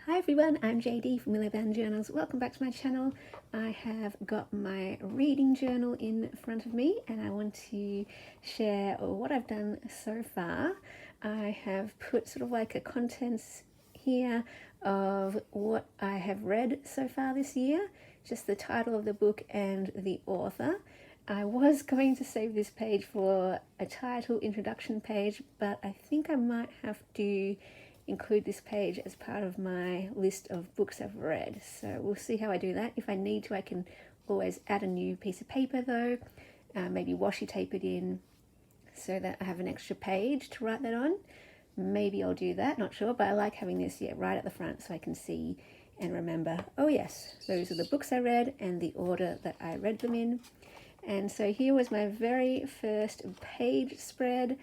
Hi everyone, I'm JD from Willow Journals. Welcome back to my channel. I have got my reading journal in front of me and I want to share what I've done so far. I have put sort of like a contents here of what I have read so far this year, just the title of the book and the author. I was going to save this page for a title introduction page, but I think I might have to include this page as part of my list of books I've read. So we'll see how I do that. If I need to, I can always add a new piece of paper though, maybe washi tape it in so that I have an extra page to write that on. Maybe I'll do that, not sure, but I like having this right at the front so I can see and remember, oh yes, those are the books I read and the order that I read them in. And so here was my very first page spread.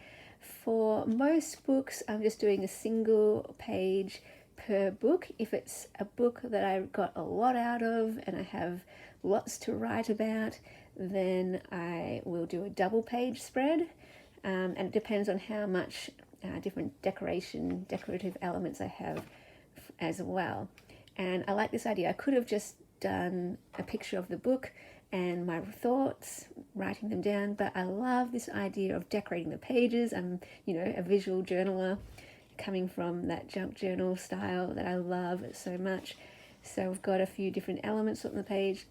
For most books, I'm just doing a single page per book. If it's a book that I got a lot out of and I have lots to write about, then I will do a double page spread. And it depends on how much different decorative elements I have as well. And I like this idea. I could have just done a picture of the book and my thoughts, writing them down, but I love this idea of decorating the pages. I'm, a visual journaler coming from that junk journal style that I love so much. So I've got a few different elements on the page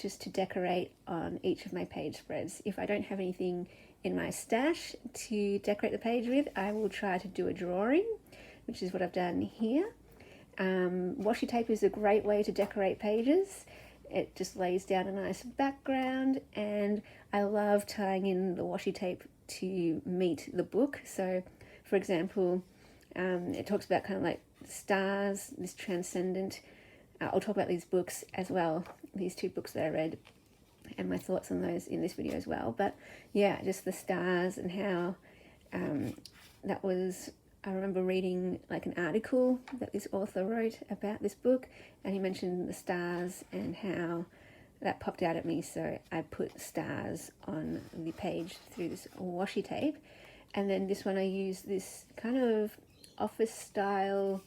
just to decorate on each of my page spreads. If I don't have anything in my stash to decorate the page with, I will try to do a drawing, which is what I've done here. Washi tape is a great way to decorate pages. It just lays down a nice background, and I love tying in the washi tape to meet the book. So for example, it talks about kind of like stars, this transcendent. I'll talk about these books as well, these two books that I read, and my thoughts on those in this video as well. But yeah, just the stars and how that was, I remember reading like an article that this author wrote about this book, and he mentioned the stars and how that popped out at me. So I put stars on the page through this washi tape. And then this one I used this kind of office style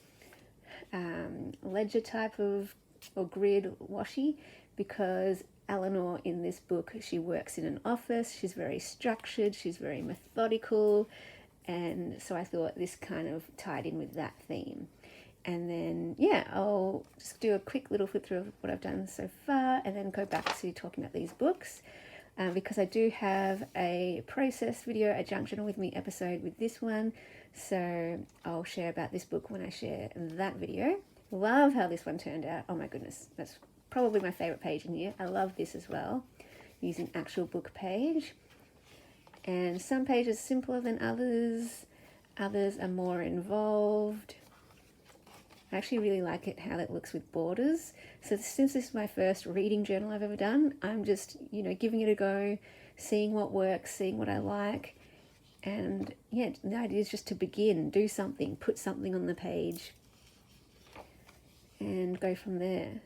ledger type of or grid washi, because Eleanor in this book, she works in an office. She's very structured, she's very methodical. And so I thought this kind of tied in with that theme. And then, yeah, I'll just do a quick little flip through of what I've done so far and then go back to talking about these books. Because I do have a process video, a junk journal with me episode with this one. So I'll share about this book when I share that video. Love how this one turned out. Oh my goodness, that's probably my favorite page in here. I love this as well, using actual book page. And some pages are simpler than others are more involved. I actually really like it how that looks with borders. So since this is my first reading journal I've ever done, I'm just, giving it a go, seeing what works, seeing what I like. And yeah, the idea is just to begin, do something, put something on the page and go from there.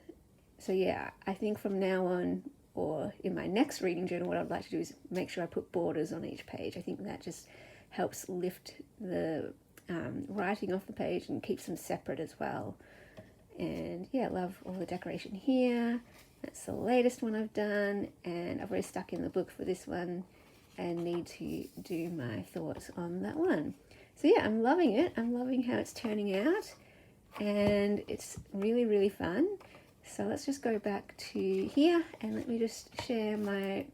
So yeah, I think from now on, or in my next reading journal, what I'd like to do is make sure I put borders on each page. I think that just helps lift the writing off the page and keeps them separate as well. And yeah, love all the decoration here. That's the latest one I've done, and I've already stuck in the book for this one and need to do my thoughts on that one. So yeah, I'm loving it. I'm loving how it's turning out, and it's really, really fun. So let's just go back to here and let me just share my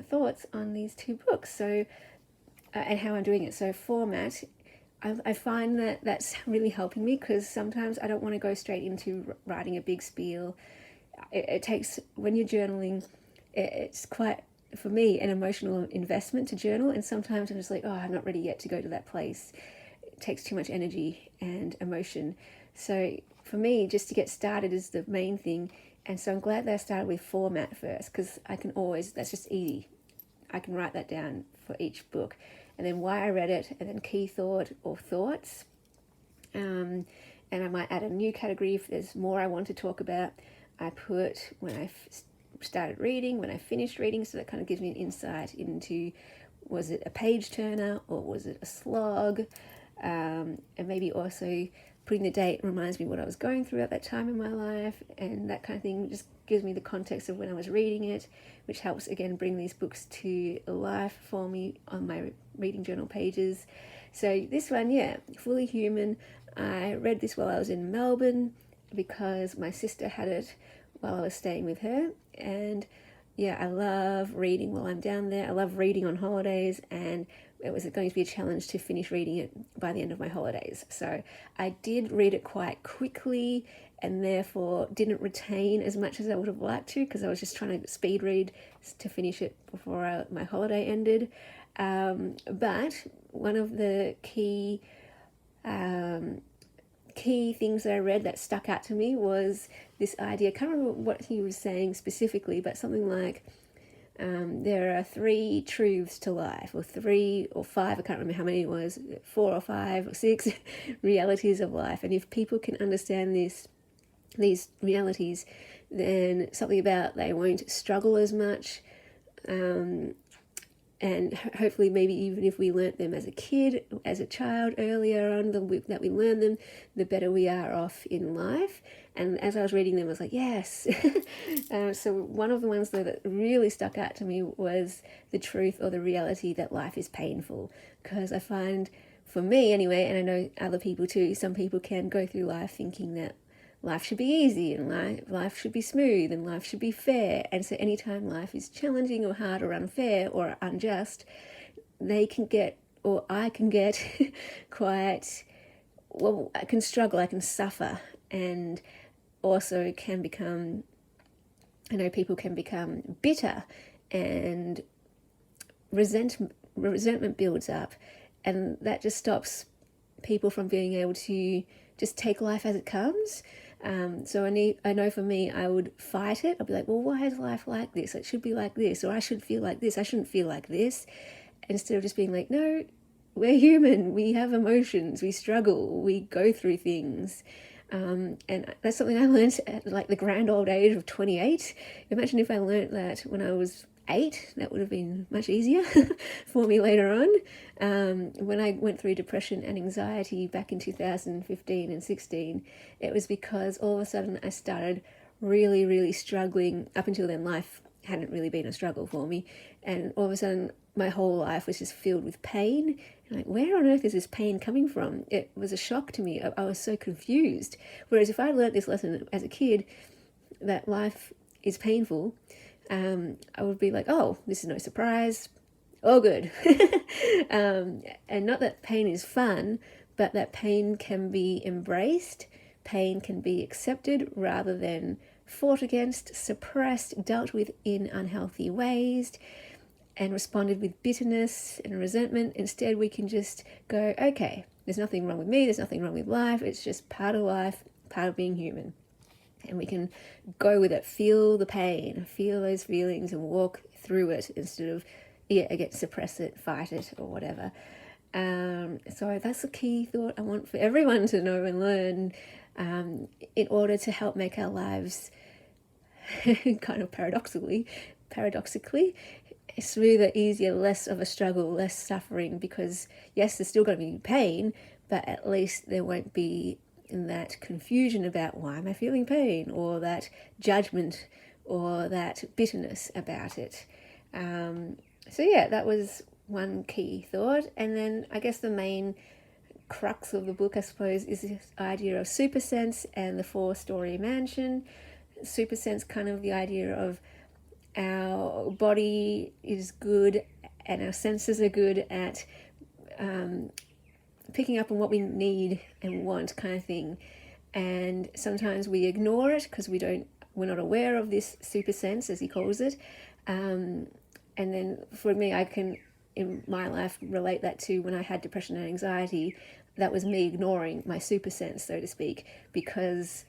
thoughts on these two books. So, and how I'm doing it. So format, I find that that's really helping me, because sometimes I don't want to go straight into writing a big spiel. It takes, when you're journaling, it's quite, for me, an emotional investment to journal. And sometimes I'm just like, oh, I'm not ready yet to go to that place. It takes too much energy and emotion. So for me, just to get started is the main thing. And so I'm glad that I started with format first, because I can always, that's just easy. I can write that down for each book. And then why I read it, and then key thought or thoughts. And I might add a new category if there's more I want to talk about. I put when I started reading, when I finished reading, so that kind of gives me an insight into, was it a page turner or was it a slog? And maybe also putting the date reminds me what I was going through at that time in my life, and that kind of thing just gives me the context of when I was reading it, which helps again bring these books to life for me on my reading journal pages. So this one, yeah, Fully Human. I read this while I was in Melbourne because my sister had it while I was staying with her, and yeah, I love reading while I'm down there. I love reading on holidays, and it was going to be a challenge to finish reading it by the end of my holidays. So I did read it quite quickly and therefore didn't retain as much as I would have liked to, because I was just trying to speed read to finish it before my holiday ended. But one of the key things that I read that stuck out to me was this idea. I can't remember what he was saying specifically, but something like there are 3 truths to life, or 3 or 5, I can't remember how many it was, 4 or 5 or 6 realities of life. And if people can understand these realities, then something about they won't struggle as much, and hopefully maybe even if we learnt them as a kid, as a child earlier on that we learn them, the better we are off in life. And as I was reading them, I was like, yes. So one of the ones that really stuck out to me was the truth or the reality that life is painful. Because I find, for me anyway, and I know other people too, some people can go through life thinking that life should be easy and life should be smooth and life should be fair. And so anytime life is challenging or hard or unfair or unjust, they can get, or I can get quite, well, I can struggle, I can suffer, and also can become, I know people can become bitter, and resentment builds up, and that just stops people from being able to just take life as it comes. So I know for me, I would fight it. I'd be like, well, why is life like this? It should be like this, or I should feel like this. I shouldn't feel like this. Instead of just being like, no, we're human. We have emotions. We struggle. We go through things. And that's something I learned at like the grand old age of 28. Imagine if I learned that when I was 8, that would have been much easier for me later on. When I went through depression and anxiety back in 2015 and 16, it was because all of a sudden I started really, really struggling. Up until then, life hadn't really been a struggle for me. And all of a sudden, my whole life was just filled with pain. And like, where on earth is this pain coming from? It was a shock to me. I was so confused. Whereas if I learned this lesson as a kid, that life is painful, I would be like, oh, this is no surprise, all good. And not that pain is fun, but that pain can be embraced, pain can be accepted rather than fought against, suppressed, dealt with in unhealthy ways, and responded with bitterness and resentment. Instead, we can just go, okay, there's nothing wrong with me, there's nothing wrong with life, it's just part of life, part of being human. And we can go with it, feel the pain, feel those feelings and walk through it instead of, again, suppress it, fight it, or whatever. So that's a key thought I want for everyone to know and learn, in order to help make our lives kind of paradoxically, smoother, easier, less of a struggle, less suffering, because yes, there's still going to be pain, but at least there won't be that confusion about why am I feeling pain, or that judgment or that bitterness about it. So yeah, that was one key thought. And then I guess the main crux of the book, I suppose, is this idea of super sense and the 4-story mansion. Super sense, kind of the idea of our body is good and our senses are good at picking up on what we need and want, kind of thing. And sometimes we ignore it because we're not aware of this super sense, as he calls it. And then for me, I can, in my life, relate that to when I had depression and anxiety. That was me ignoring my super sense, so to speak, because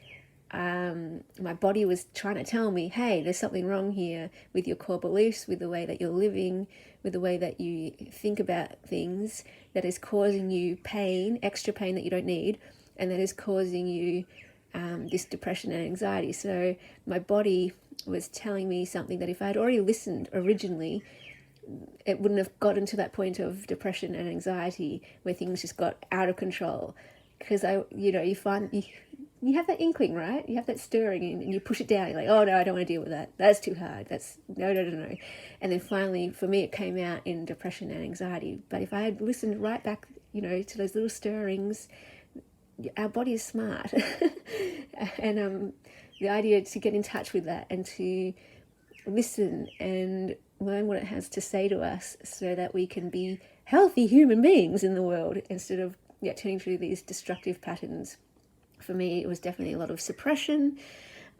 my body was trying to tell me, hey, there's something wrong here with your core beliefs, with the way that you're living, with the way that you think about things, that is causing you pain, extra pain that you don't need, and that is causing you this depression and anxiety. So my body was telling me something that if I had already listened originally, it wouldn't have gotten to that point of depression and anxiety where things just got out of control. because you find you have that inkling, right? You have that stirring, and you push it down. You're like, oh no, I don't want to deal with that. That's too hard. That's no. And then finally, for me, it came out in depression and anxiety. But if I had listened right back, to those little stirrings, our body is smart. And the idea to get in touch with that and to listen and learn what it has to say to us so that we can be healthy human beings in the world instead of turning through these destructive patterns. For me, it was definitely a lot of suppression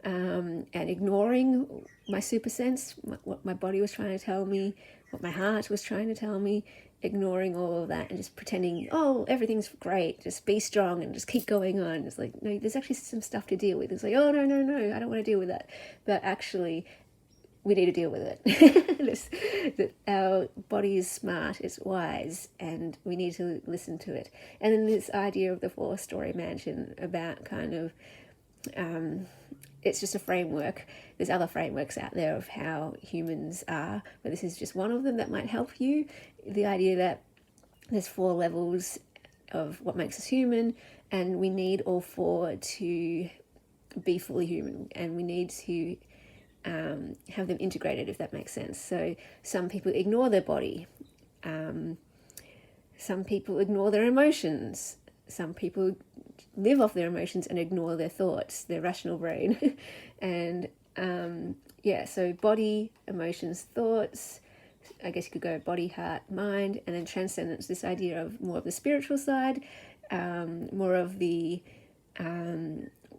and ignoring my super sense, what my body was trying to tell me, what my heart was trying to tell me, ignoring all of that and just pretending, oh, everything's great, just be strong and just keep going on. It's like, no, there's actually some stuff to deal with. It's like, oh, no, I don't want to deal with that. But actually, we need to deal with it. That our body is smart, it's wise, and we need to listen to it. And then this idea of the 4-story mansion about kind of, it's just a framework. There's other frameworks out there of how humans are, but this is just one of them that might help you. The idea that there's 4 levels of what makes us human, and we need all 4 to be fully human, and we need to have them integrated, if that makes sense. So some people ignore their body. Some people ignore their emotions. Some people live off their emotions and ignore their thoughts, their rational brain. And so body, emotions, thoughts. I guess you could go body, heart, mind, and then transcendence, this idea of more of the spiritual side, more of the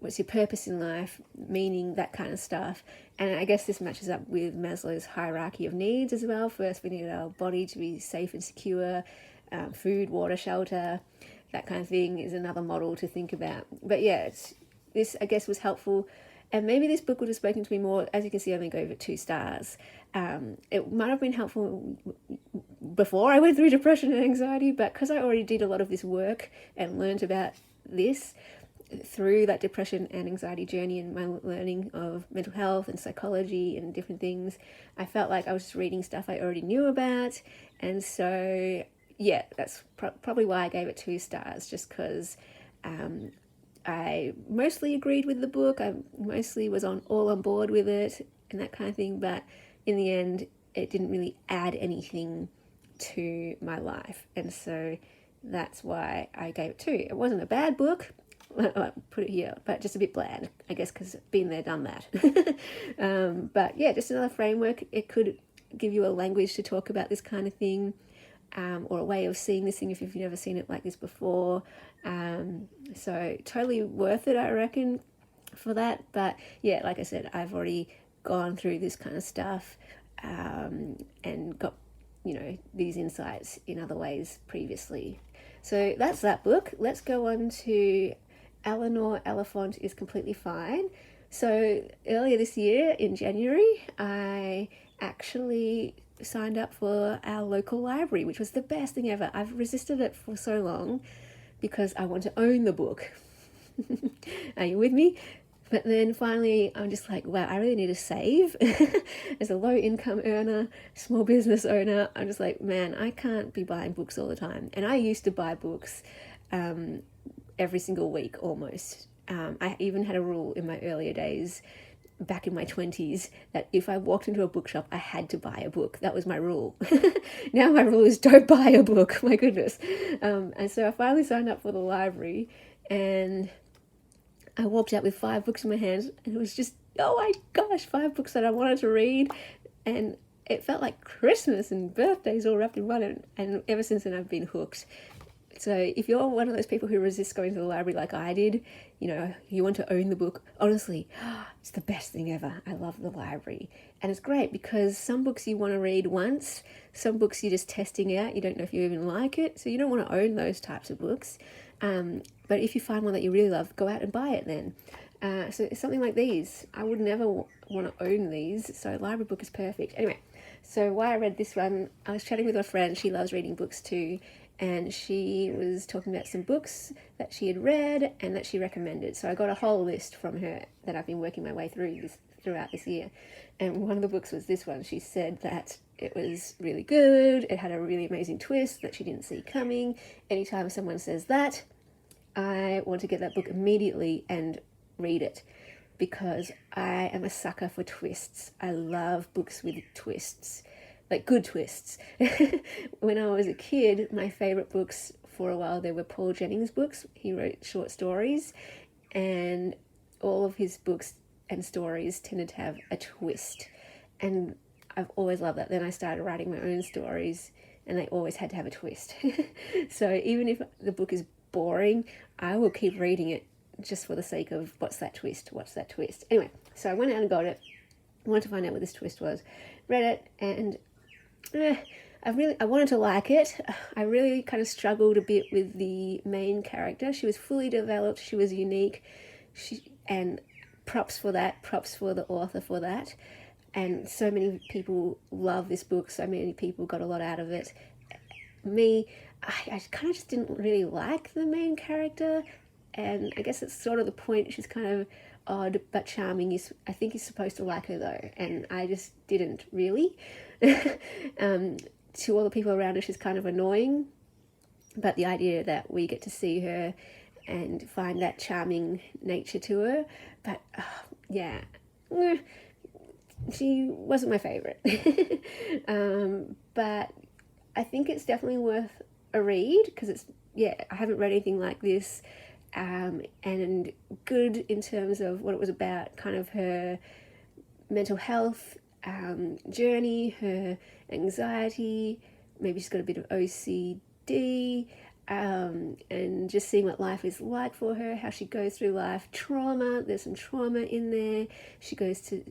what's your purpose in life, meaning, that kind of stuff. And I guess this matches up with Maslow's hierarchy of needs as well. First, we need our body to be safe and secure, food, water, shelter, that kind of thing is another model to think about. But this I guess was helpful. And maybe this book would have spoken to me more. As you can see, I only gave it 2 stars. It might have been helpful before I went through depression and anxiety, but because I already did a lot of this work and learned about this through that depression and anxiety journey and my learning of mental health and psychology and different things, I felt like I was just reading stuff I already knew about. And so, that's probably why I gave it 2 stars, just because I mostly agreed with the book. I mostly was all on board with it and that kind of thing. But in the end, it didn't really add anything to my life. And so that's why I gave it 2. It wasn't a bad book. I'll put it here, but just a bit bland, I guess, because been there, done that. But just another framework. It could give you a language to talk about this kind of thing, or a way of seeing this thing if you've never seen it like this before. So totally worth it, I reckon, for that. But like I said, I've already gone through this kind of stuff and got these insights in other ways previously. So that's that book. Let's go on to Eleanor Oliphant is Completely Fine. So earlier this year in January, I actually signed up for our local library, which was the best thing ever. I've resisted it for so long because I want to own the book. Are you with me? But then finally, I'm just like, wow, I really need to save. As a low-income earner, small business owner, I'm just like, man, I can't be buying books all the time. And I used to buy books every single week almost. I even had a rule in my earlier days, back in my 20s, that if I walked into a bookshop, I had to buy a book. That was my rule. Now my rule is don't buy a book. My goodness. And so I finally signed up for the library, and I walked out with 5 books in my hands, and it was just, oh my gosh, 5 books that I wanted to read. And it felt like Christmas and birthdays all wrapped in one. And ever since then, I've been hooked. So if you're one of those people who resist going to the library like I did, you want to own the book, honestly, it's the best thing ever. I love the library. And it's great because some books you want to read once, some books you're just testing out, you don't know if you even like it, so you don't want to own those types of books. But if you find one that you really love, go out and buy it then. So something like these, I would never want to own these, so a library book is perfect. Anyway, so why I read this one, I was chatting with a friend, she loves reading books too, and she was talking about some books that she had read and that she recommended. So I got a whole list from her that I've been working my way throughout this year. And one of the books was this one. She said that it was really good. It had a really amazing twist that she didn't see coming. Anytime someone says that, I want to get that book immediately and read it, because I am a sucker for twists. I love books with twists, like good twists. When I was a kid, my favorite books for a while, they were Paul Jennings books. He wrote short stories, and all of his books and stories tended to have a twist. And I've always loved that. Then I started writing my own stories, and they always had to have a twist. So even if the book is boring, I will keep reading it just for the sake of what's that twist, what's that twist. Anyway, so I went out and got it, wanted to find out what this twist was, read it, and I wanted to like it. I really kind of struggled a bit with the main character. She was fully developed, she was unique, and props for that, props for the author for that. And so many people love this book, so many people got a lot out of it. Me, I kind of just didn't really like the main character, and I guess it's sort of the point. She's kind of odd but charming. I think you're supposed to like her though, and I just didn't really. To all the people around her, she's kind of annoying, but the idea that we get to see her and find that charming nature to her, but yeah, she wasn't my favorite. But I think it's definitely worth a read, because I haven't read anything like this, and good in terms of what it was about, kind of her mental health journey, her anxiety, maybe she's got a bit of OCD, and just seeing what life is like for her, how she goes through life, trauma, there's some trauma in there. She goes to,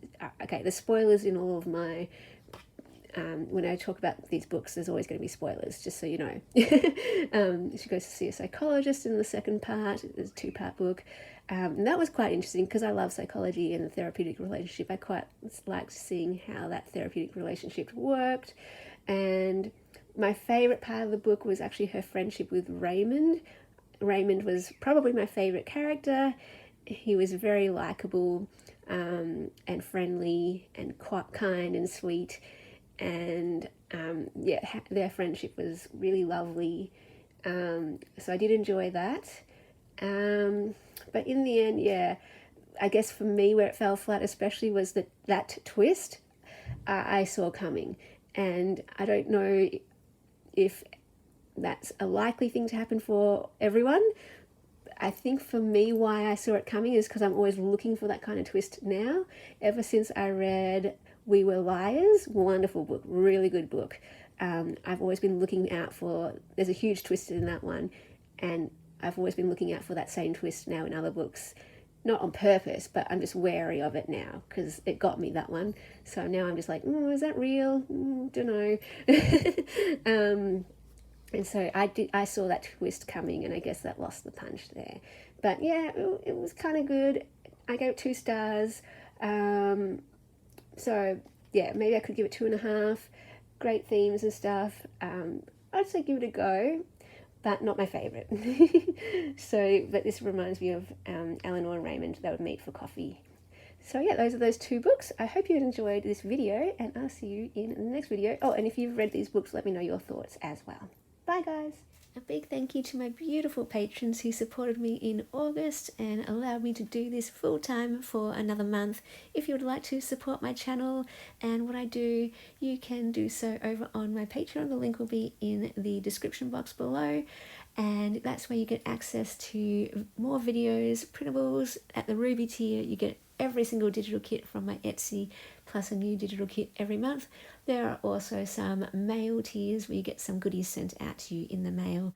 okay, the spoilers in all of my, when I talk about these books, there's always going to be spoilers, just so you know. She goes to see a psychologist in the second part. It's a 2-part book. And that was quite interesting, because I love psychology and the therapeutic relationship. I quite liked seeing how that therapeutic relationship worked. And my favourite part of the book was actually her friendship with Raymond. Raymond was probably my favourite character. He was very likeable, and friendly and quite kind and sweet. And their friendship was really lovely. So I did enjoy that. But in the end, I guess for me where it fell flat especially was that twist I saw coming. And I don't know if that's a likely thing to happen for everyone. I think for me, why I saw it coming is because I'm always looking for that kind of twist now. Ever since I read We Were Liars, wonderful book, really good book. I've always been looking out for, there's a huge twist in that one, and I've always been looking out for that same twist now in other books. Not on purpose, but I'm just wary of it now, because it got me, that one. So now I'm just like, is that real? Don't know. And so I saw that twist coming, and I guess that lost the punch there. But yeah, it was kind of good. I gave it 2 stars. So yeah, maybe I could give it 2.5. Great themes and stuff. I'd say give it a go, but not my favourite. So, but this reminds me of Eleanor and Raymond. They would meet for coffee. So yeah, those are those 2 books. I hope you enjoyed this video, and I'll see you in the next video. Oh, and if you've read these books, let me know your thoughts as well. Bye guys. A big thank you to my beautiful patrons who supported me in August and allowed me to do this full time for another month. If you would like to support my channel and what I do, you can do so over on my Patreon. The link will be in the description box below, and that's where you get access to more videos, printables. At the Ruby tier, you get every single digital kit from my Etsy, plus a new digital kit every month. There are also some mail tiers where you get some goodies sent out to you in the mail.